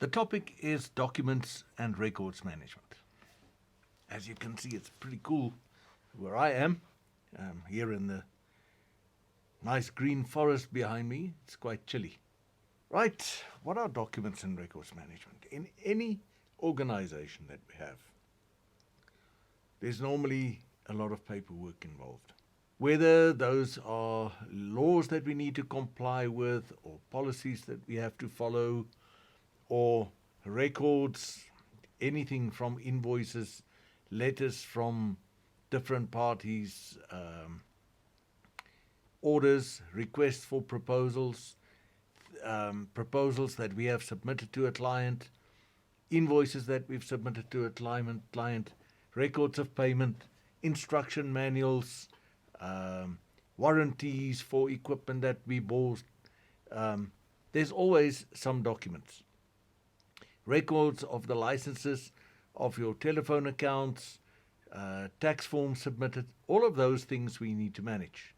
topic is documents and records management. As you can see, it's pretty cool where I am, here in the nice green forest behind me. It's quite chilly. Right, what are documents and records management? In any organization that we have, there's normally a lot of paperwork involved. Whether those are laws that we need to comply with, or policies that we have to follow, or records, anything from invoices, letters from different parties, orders, requests for proposals, proposals that we have submitted to a client, invoices that we've submitted to a client, records of payment, instruction manuals, warranties for equipment that we bought. There's always some documents. Records of the licenses of your telephone accounts, tax forms submitted, all of those things we need to manage.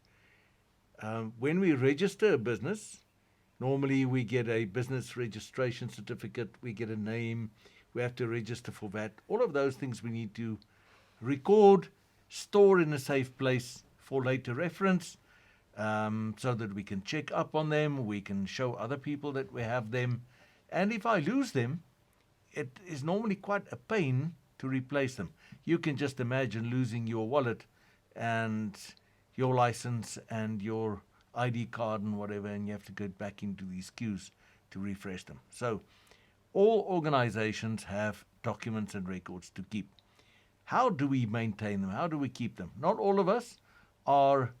When we register a business, normally we get a business registration certificate, we get a name, we have to register for that. All of those things we need to record, store in a safe place for later reference, so that we can check up on them, we can show other people that we have them. And if I lose them, it is normally quite a pain to replace them. You can just imagine losing your wallet and your license and your ID card and whatever, and you have to go back into these queues to refresh them. So all organizations have documents and records to keep. How do we maintain them? How do we keep them? Not all of us are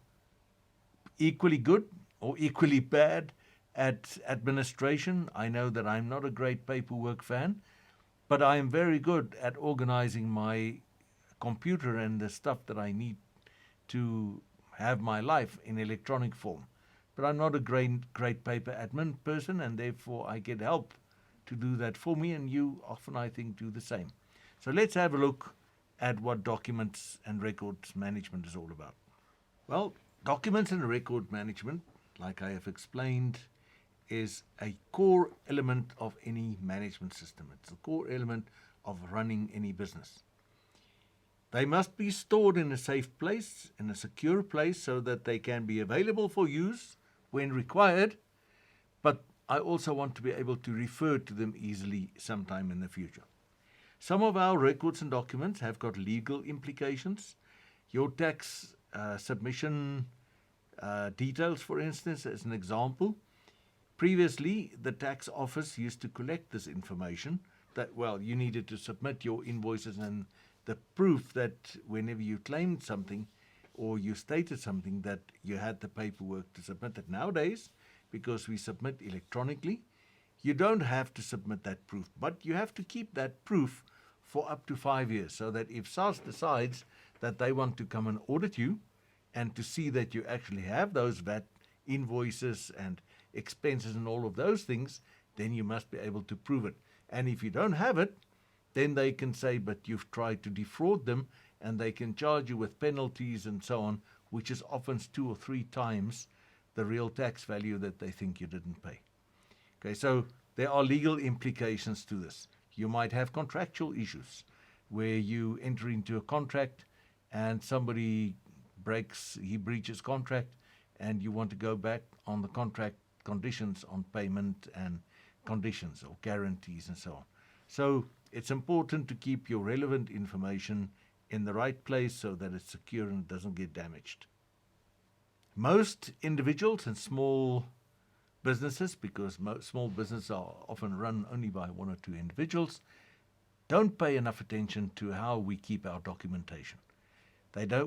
equally good or equally bad at administration. I know that I'm not a great paperwork fan, but I am very good at organizing my computer and the stuff that I need to have my life in electronic form. But I'm not a great paper admin person, and therefore I get help to do that for me, and you often, I think, do the same. So let's have a look at what documents and records management is all about. Well, documents and record management, like I have explained, is a core element of any management system. It's a core element of running any business. They must be stored in a safe place, in a secure place, so that they can be available for use when required, but I also want to be able to refer to them easily sometime in the future. Some of our records and documents have got legal implications. Your tax submission details, for instance, as an example. Previously, the tax office used to collect this information that, well, you needed to submit your invoices and the proof that whenever you claimed something or you stated something that you had the paperwork to submit it. Nowadays, because we submit electronically, you don't have to submit that proof, but you have to keep that proof for up to 5 years, so that if SARS decides that they want to come and audit you and to see that you actually have those VAT invoices and expenses and all of those things, then you must be able to prove it. And if you don't have it, then they can say, but you've tried to defraud them, and they can charge you with penalties and so on, which is often 2 or 3 times the real tax value that they think you didn't pay. Okay, so there are legal implications to this. You might have contractual issues where you enter into a contract and somebody breaches contract, and you want to go back on the contract conditions on payment and conditions or guarantees and so on. So it's important to keep your relevant information in the right place so that it's secure and doesn't get damaged. Most individuals and small businesses, because small businesses are often run only by 1 or 2 individuals, don't pay enough attention to how we keep our documentation.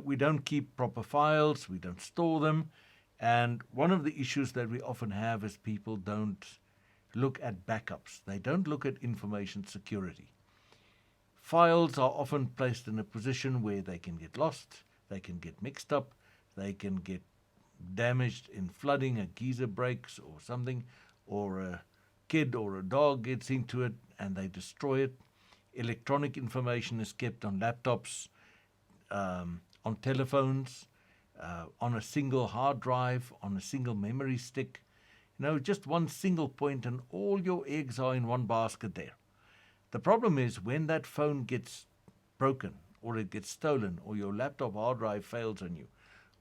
We don't keep proper files, we don't store them, and one of the issues that we often have is people don't look at backups. They don't look at information security. Files are often placed in a position where they can get lost, they can get mixed up, they can get damaged in flooding, a geyser breaks or something, or a kid or a dog gets into it and they destroy it. Electronic information is kept on laptops, on telephones, on a single hard drive, on a single memory stick. Just one single point and all your eggs are in one basket there. The problem is when that phone gets broken or it gets stolen or your laptop hard drive fails on you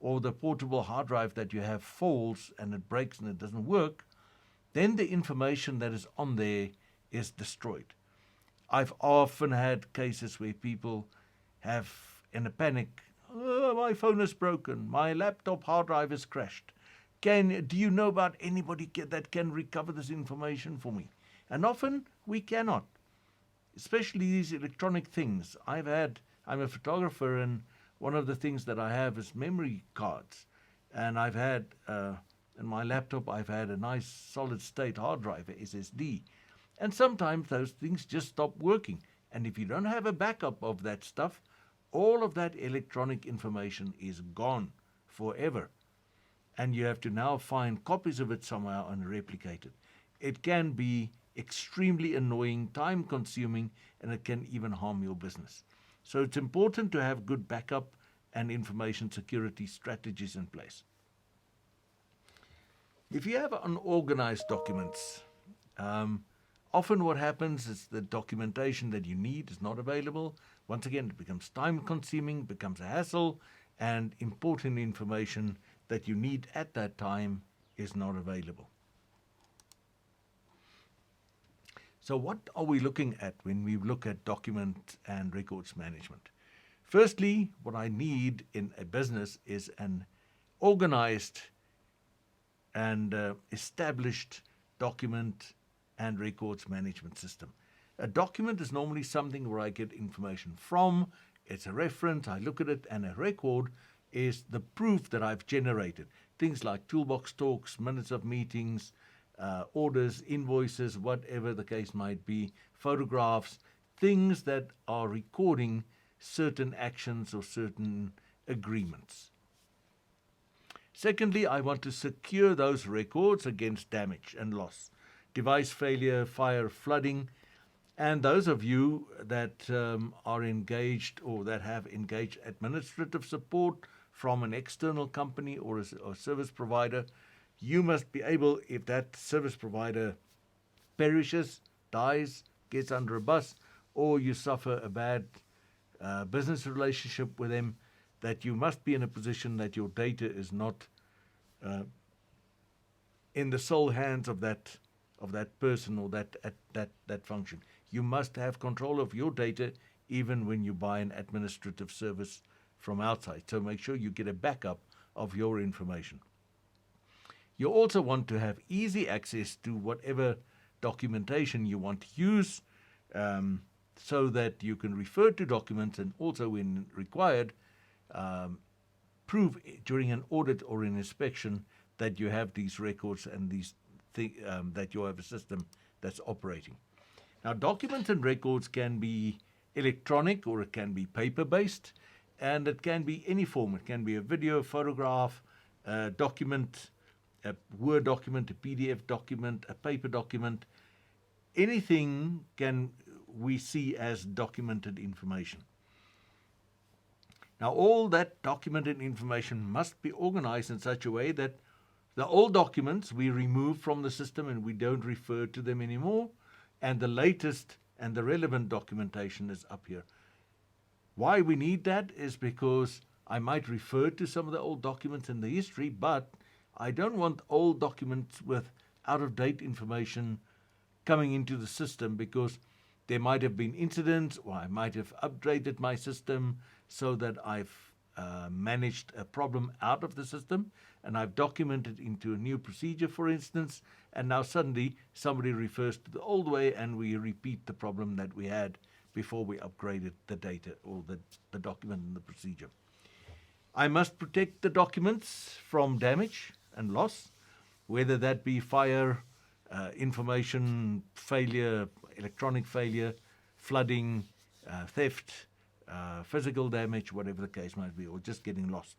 or the portable hard drive that you have falls and it breaks and it doesn't work, then the information that is on there is destroyed. I've often had cases where people have, in a panic, oh, my phone is broken, my laptop hard drive is crashed. Do you know about anybody that can recover this information for me? And often we cannot, especially these electronic things. I'm a photographer, and one of the things that I have is memory cards. And I've had, in my laptop, I've had a nice solid state hard drive, SSD. And sometimes those things just stop working. And if you don't have a backup of that stuff, all of that electronic information is gone forever. And you have to now find copies of it somehow and replicate it. It can be extremely annoying, time-consuming, and it can even harm your business. So it's important to have good backup and information security strategies in place. If you have unorganized documents, often what happens is the documentation that you need is not available. Once again, it becomes time-consuming, becomes a hassle, and important information that you need at that time is not available. So what are we looking at when we look at document and records management? Firstly, what I need in a business is an organized and established document and records management system. A document is normally something where I get information from. It's a reference, I look at it, and a record is the proof that I've generated. Things like toolbox talks, minutes of meetings, orders, invoices, whatever the case might be, photographs, things that are recording certain actions or certain agreements. Secondly, I want to secure those records against damage and loss, device failure, fire, flooding, and those of you that are engaged or that have engaged administrative support from an external company or a service provider, you must be able, if that service provider perishes, dies, gets under a bus, or you suffer a bad business relationship with them, that you must be in a position that your data is not in the sole hands of that person or that function. You must have control of your data even when you buy an administrative service from outside. So make sure you get a backup of your information. You also want to have easy access to whatever documentation you want to use, so that you can refer to documents and also, when required, prove during an audit or an inspection that you have these records and that you have a system that's operating. Now, documents and records can be electronic or it can be paper-based, and it can be any form. It can be a video, photograph, a document, a Word document, a PDF document, a paper document. Anything can we see as documented information. Now, all that documented information must be organized in such a way that the old documents we remove from the system and we don't refer to them anymore, and the latest and the relevant documentation is up here. Why we need that is because I might refer to some of the old documents in the history, but I don't want old documents with out-of-date information coming into the system, because there might have been incidents, or I might have upgraded my system so that I've managed a problem out of the system, and I've documented into a new procedure, for instance, and now suddenly somebody refers to the old way and we repeat the problem that we had before we upgraded the data or the document and the procedure. I must protect the documents from damage and loss, whether that be fire, information failure, electronic failure, flooding, theft, physical damage, whatever the case might be, or just getting lost.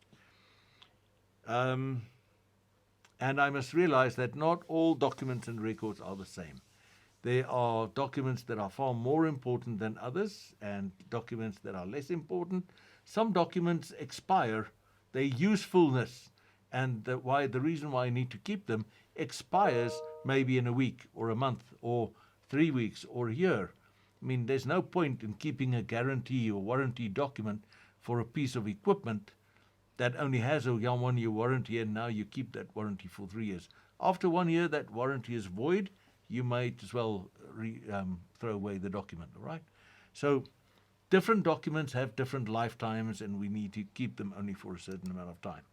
And I must realize that not all documents and records are the same. There are documents that are far more important than others and documents that are less important. Some documents expire their usefulness and the reason why I need to keep them expires maybe in a week or a month or 3 weeks or a year. I mean, there's no point in keeping a guarantee or warranty document for a piece of equipment that only has a 1 year warranty, and now you keep that warranty for 3 years. After 1 year, that warranty is void. You might as well throw away the document, all right? So different documents have different lifetimes, and we need to keep them only for a certain amount of time.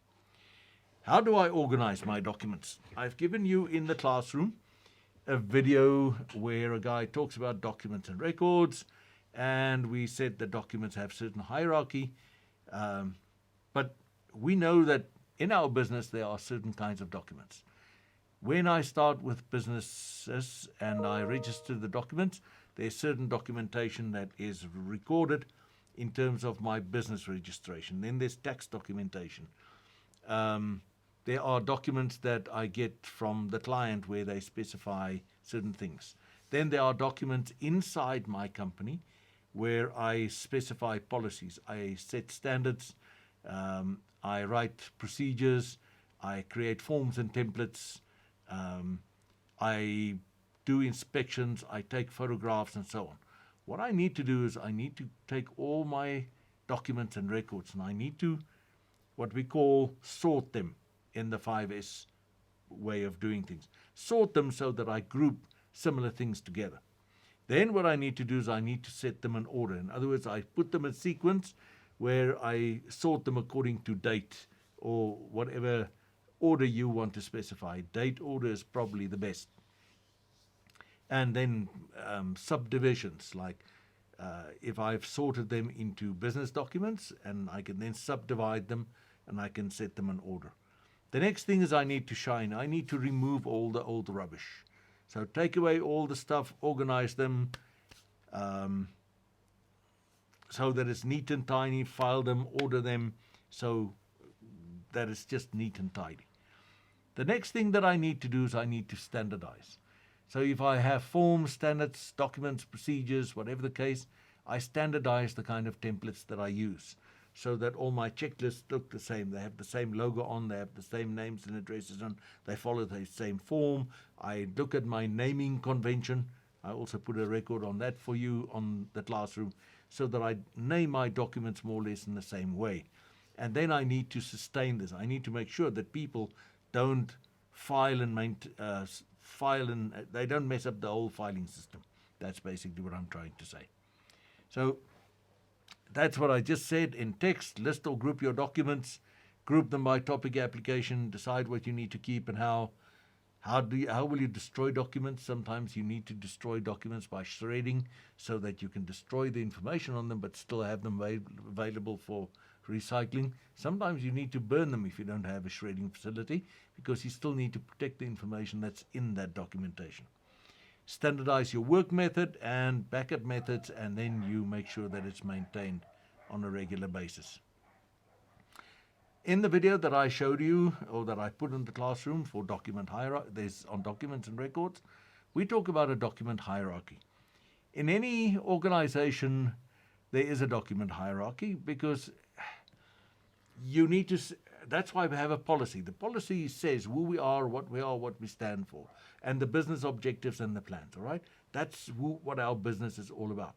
How do I organize my documents? I've given you in the classroom a video where a guy talks about documents and records, and we said the documents have certain hierarchy, but we know that in our business there are certain kinds of documents. When I start with businesses and I register the documents, there's certain documentation that is recorded in terms of my business registration. Then there's tax documentation. There are documents that I get from the client where they specify certain things. Then there are documents inside my company where I specify policies. I set standards, I write procedures, I create forms and templates, I do inspections, I take photographs and so on. What I need to do is I need to take all my documents and records, and I need to, what we call, sort them in the 5S way of doing things. Sort them so that I group similar things together. Then what I need to do is I need to set them in order. In other words, I put them in sequence where I sort them according to date or whatever order you want to specify. Date order is probably the best. And then subdivisions, like if I've sorted them into business documents, and I can then subdivide them and I can set them in order. The next thing is I need to shine. I need to remove all the old rubbish. So take away all the stuff, organize them so that it's neat and tiny, file them, order them so that it's just neat and tidy. The next thing that I need to do is I need to standardize. So if I have forms, standards, documents, procedures, whatever the case, I standardize the kind of templates that I use so that all my checklists look the same. They have the same logo on, they have the same names and addresses on, they follow the same form. I look at my naming convention. I also put a record on that for you on the classroom so that I name my documents more or less in the same way. And then I need to sustain this. I need to make sure that people don't file and they don't mess up the whole filing system. That's basically what I'm trying to say. So that's what I just said in text. List or group your documents, group them by topic, application, decide what you need to keep and how. How will you destroy documents? Sometimes you need to destroy documents by shredding so that you can destroy the information on them but still have them available for recycling. Sometimes you need to burn them if you don't have a shredding facility because you still need to protect the information that's in that documentation. Standardize your work method and backup methods, and then you make sure that it's maintained on a regular basis. In the video that I showed you, or that I put in the classroom for document hierarchy, there's on documents and records, we talk about a document hierarchy. In any organization, there is a document hierarchy because you need to, that's why we have a policy. The policy says who we are, what we stand for, and the business objectives and the plans, all right? That's what our business is all about.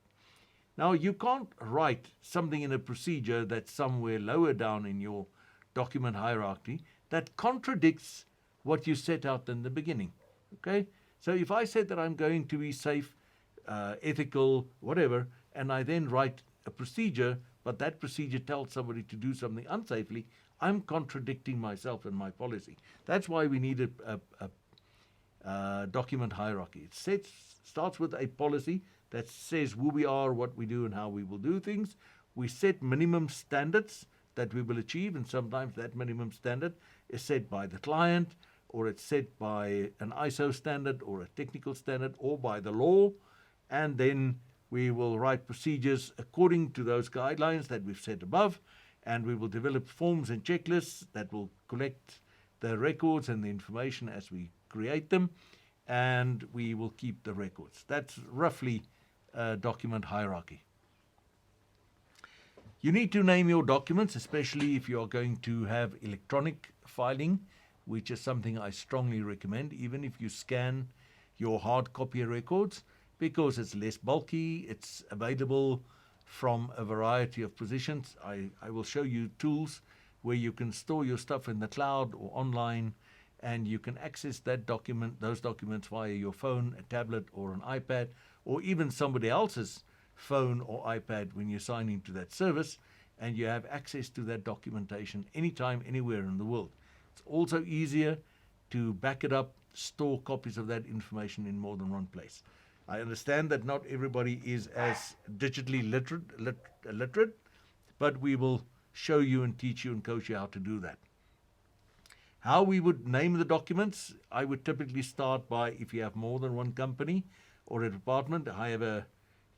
Now, you can't write something in a procedure that's somewhere lower down in your document hierarchy that contradicts what you set out in the beginning, okay? So if I said that I'm going to be safe, ethical, whatever, and I then write a procedure, but that procedure tells somebody to do something unsafely, I'm contradicting myself and my policy. That's why we need a document hierarchy. It starts with a policy that says who we are, what we do, and how we will do things. We set minimum standards that we will achieve, and sometimes that minimum standard is set by the client, or it's set by an ISO standard or a technical standard or by the law, and then we will write procedures according to those guidelines that we've set above, and we will develop forms and checklists that will collect the records and the information as we create them, and we will keep the records. That's roughly a document hierarchy. You need to name your documents, especially if you are going to have electronic filing, which is something I strongly recommend, even if you scan your hard copy records, because it's less bulky, it's available from a variety of positions. I will show you tools where you can store your stuff in the cloud or online, and you can access those documents via your phone, a tablet, or an iPad, or even somebody else's phone or iPad when you sign into that service, and you have access to that documentation anytime, anywhere in the world. It's also easier to back it up, store copies of that information in more than one place. I understand that not everybody is as digitally literate, but we will show you and teach you and coach you how to do that. How we would name the documents, I would typically start by, if you have more than one company or a department,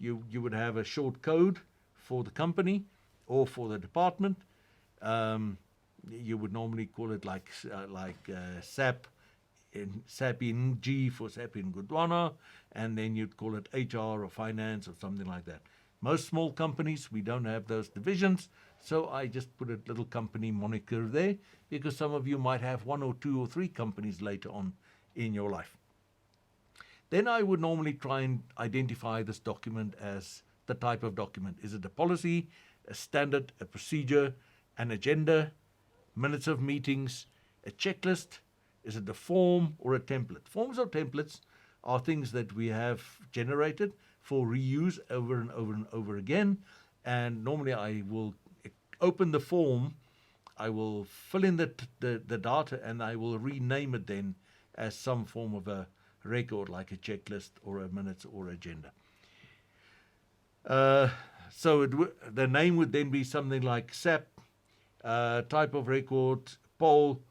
you would have a short code for the company or for the department. You would normally call it like SAP in G for SAP in Gondwana, and then you'd call it HR or finance or something like that. Most small companies, we don't have those divisions, so I just put a little company moniker there, because some of you might have 1 or 2 or 3 companies later on in your life. Then I would normally try and identify this document as the type of document. Is it a policy, a standard, a procedure, an agenda, minutes of meetings, a checklist? Is it a form or a template? Forms or templates are things that we have generated for reuse over and over and over again. And normally I will open the form, I will fill in the data, and I will rename it then as some form of a record, like a checklist or a minutes or agenda. So the name would then be something like SAP, type of record, poll,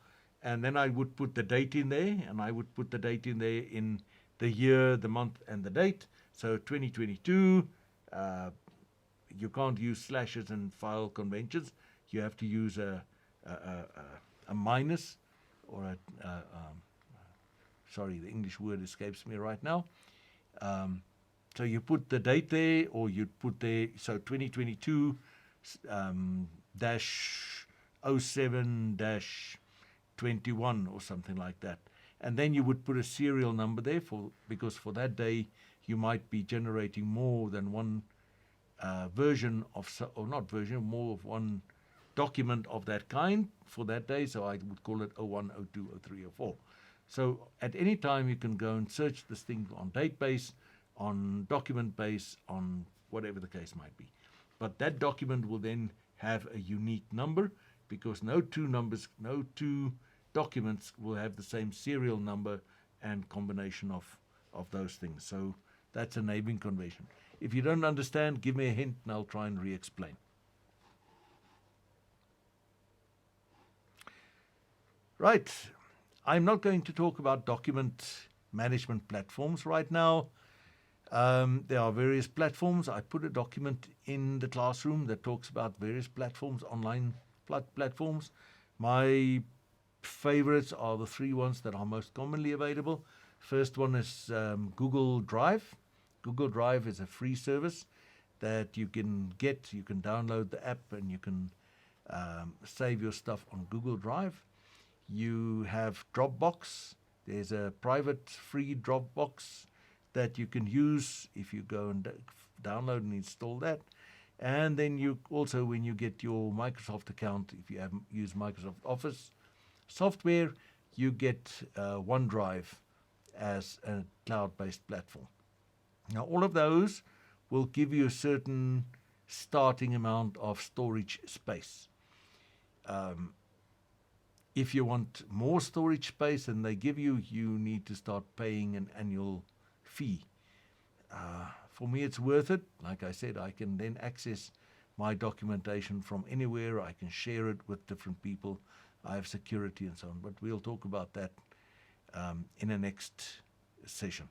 and then I would put the date in there, and I would put the date in there in the year, the month, and the date. So 2022, you can't use slashes and file conventions. You have to use a minus or sorry, the English word escapes me right now. So you put the date there, or you put there, so 2022 -07-21 or something like that. And then you would put a serial number there, because for that day you might be generating more than one version of, or not version, more of one document of that kind for that day. So I would call it 01, 02, 03, or 04. So at any time you can go and search this thing on database, on document base, on whatever the case might be. But that document will then have a unique number, because no two documents will have the same serial number and combination of those things. So that's a naming convention. If you don't understand, give me a hint and I'll try and re-explain. Right. I'm not going to talk about document management platforms right now. There are various platforms. I put a document in the classroom that talks about various platforms, online platforms. My favorites are the 3 ones that are most commonly available. First one is Google Drive. Google Drive is a free service that you can get. You can download the app and you can save your stuff on Google Drive. You have Dropbox. There's a private free Dropbox that you can use if you go and download and install that. And then you also, when you get your Microsoft account, if you haven't used Microsoft Office software, you get OneDrive as a cloud-based platform. Now, all of those will give you a certain starting amount of storage space. If you want more storage space than they give you, you need to start paying an annual fee. For me, it's worth it. Like I said, I can then access my documentation from anywhere. I can share it with different people. I have security and so on, but we'll talk about that in the next session.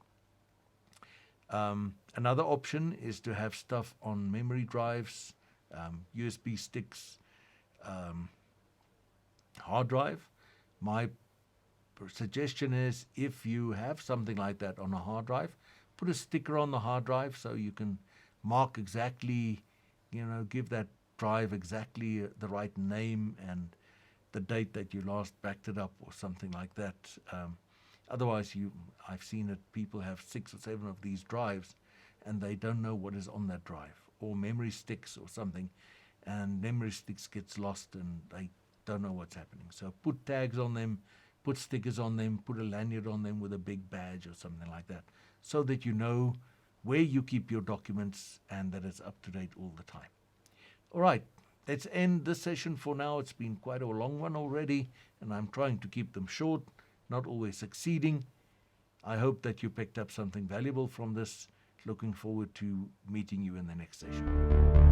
Another option is to have stuff on memory drives, USB sticks, hard drive. My suggestion is, if you have something like that on a hard drive, put a sticker on the hard drive so you can mark exactly, give that drive exactly the right name and the date that you last backed it up or something like that. Otherwise, I've seen it, people have 6 or 7 of these drives and they don't know what is on that drive, or memory sticks or something, and memory sticks gets lost and they don't know what's happening. So put tags on them, put stickers on them, put a lanyard on them with a big badge or something like that, so that you know where you keep your documents and that it's up to date all the time. All right, let's end this session for now. It's been quite a long one already, and I'm trying to keep them short, not always succeeding. I hope that you picked up something valuable from this. Looking forward to meeting you in the next session.